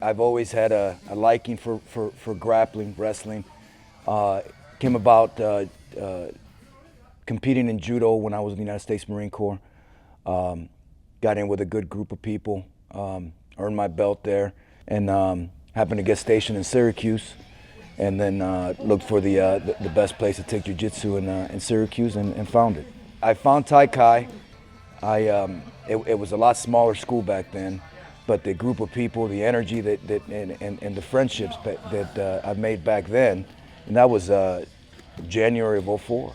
I've always had a liking for grappling, wrestling. Came about competing in judo when I was in the United States Marine Corps. Got in with a good group of people, earned my belt there, and happened to get stationed in Syracuse, and then looked for the best place to take jiu-jitsu in Syracuse and found it. I found Tai Chi. It was a lot smaller school back then, but the group of people, the energy and the friendships that I've made back then, and that was January of '04.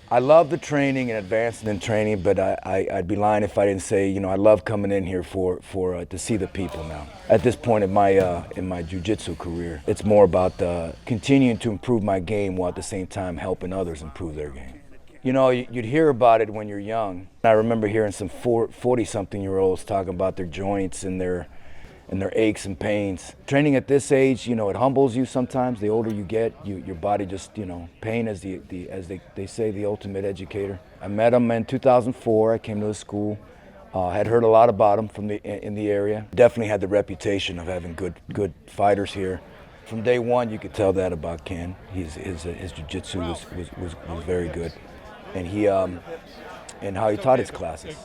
I love the training and advancing in training, but I'd be lying if I didn't say, I love coming in here to see the people now. At this point in my jiu-jitsu career, it's more about continuing to improve my game while at the same time helping others improve their game. You'd hear about it when you're young. I remember hearing some 40-something-year-olds talking about their joints and their aches and pains. Training at this age, it humbles you sometimes. The older you get, your body just, pain is as they say, the ultimate educator. I met him in 2004. I came to the school. Had heard a lot about him in the area. Definitely had the reputation of having good fighters here. From day one, you could tell that about Ken. His jiu-jitsu was very good. And and how he taught his classes.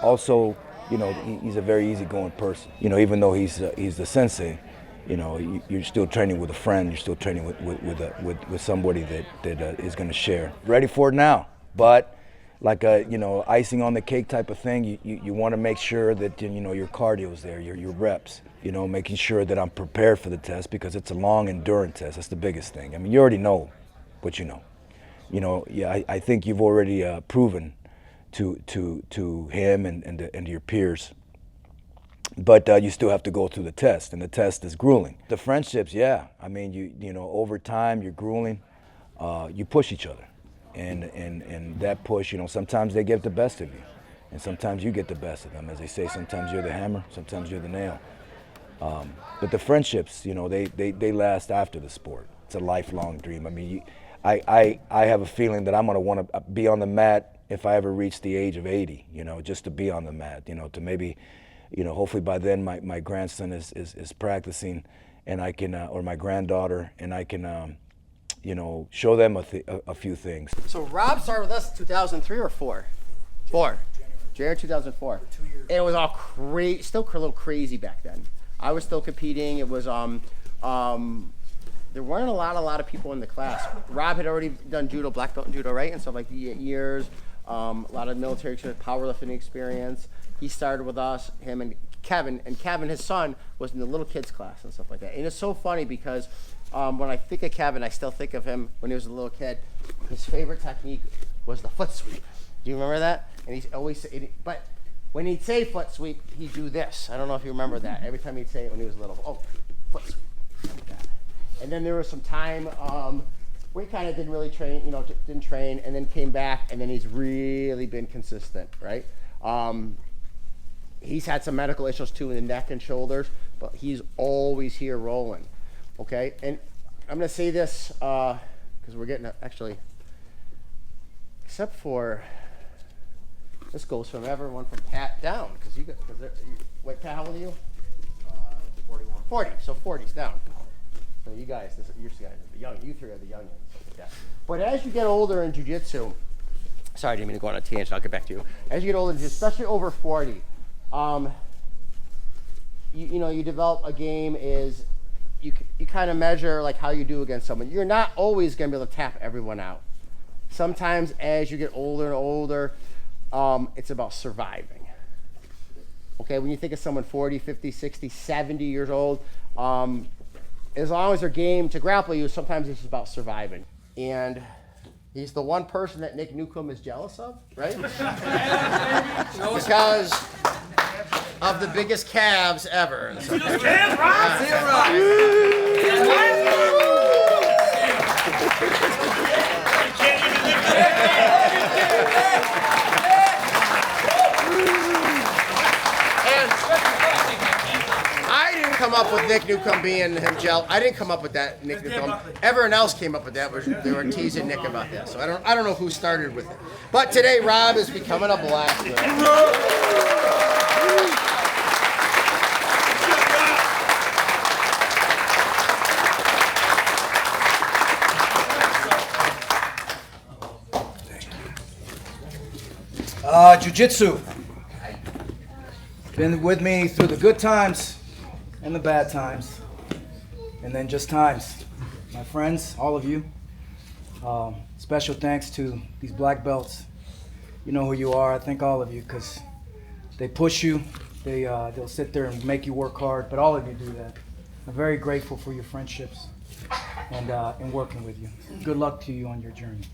Also, he's a very easygoing person. Even though he's the sensei, you're still training with a friend. You're still training with somebody that is going to share. Ready for it now, but like icing on the cake type of thing. You want to make sure that your cardio is there, your reps. Making sure that I'm prepared for the test because it's a long endurance test. That's the biggest thing. I mean, you already know what you know. I think you've already proven to him and to your peers. But you still have to go through the test, and the test is grueling. The friendships, yeah. I mean, over time, you're grueling. You push each other, and that push, sometimes they get the best of you, and sometimes you get the best of them. As they say, sometimes you're the hammer, sometimes you're the nail. But the friendships, they last after the sport. It's a lifelong dream. I mean, I have a feeling that I'm going to want to be on the mat if I ever reach the age of 80, just to be on the mat, to maybe, hopefully by then my grandson is practicing and I can, or my granddaughter, and I can, show them a few things. So Rob started with us in 2003 or 4? 4. January 2004. 2 years. And it was all still a little crazy back then. I was still competing. It was, there weren't a lot of people in the class. Rob had already done judo, black belt in judo, right? And stuff like the years, a lot of military experience, powerlifting experience. He started with us, him and Kevin, his son, was in the little kids class and stuff like that. And it's so funny because when I think of Kevin, I still think of him when he was a little kid. His favorite technique was the foot sweep. Do you remember that? And he's always, but when he'd say foot sweep, he'd do this. I don't know if you remember that. Every time he'd say it when he was little, foot sweep. Like that. And then there was some time where he kind of didn't really train, didn't train, and then came back, and then he's really been consistent, right? He's had some medical issues too in the neck and shoulders, but he's always here rolling, okay? And I'm going to say this because we're getting actually, except for this goes from everyone from Pat down, wait, Pat, how old are you? 41. 40, so 40's down. So you guys, you three are the young ones. Like that. But as you get older in jiu-jitsu, sorry, I didn't mean to go on a tangent, I'll get back to you. As you get older, especially over 40, you develop a game is, you kind of measure like how you do against someone. You're not always going to be able to tap everyone out. Sometimes as you get older and older, it's about surviving. Okay, when you think of someone 40, 50, 60, 70 years old, as long as they're game to grapple you, sometimes it's about surviving. And he's the one person that Nick Newcomb is jealous of, right? Because of the biggest calves ever. Come up with Nick Newcomb being him gel. I didn't come up with that, Nick Newcomb. Everyone else came up with that. They were teasing Nick about that. So I don't know who started with it. But today Rob is becoming a blast. With it. Jiu-Jitsu. Been with me through the good times and the bad times, and then just times. My friends, all of you, special thanks to these black belts. You know who you are. I thank all of you because they push you. They'll sit there and make you work hard, but all of you do that. I'm very grateful for your friendships and working with you. Good luck to you on your journey.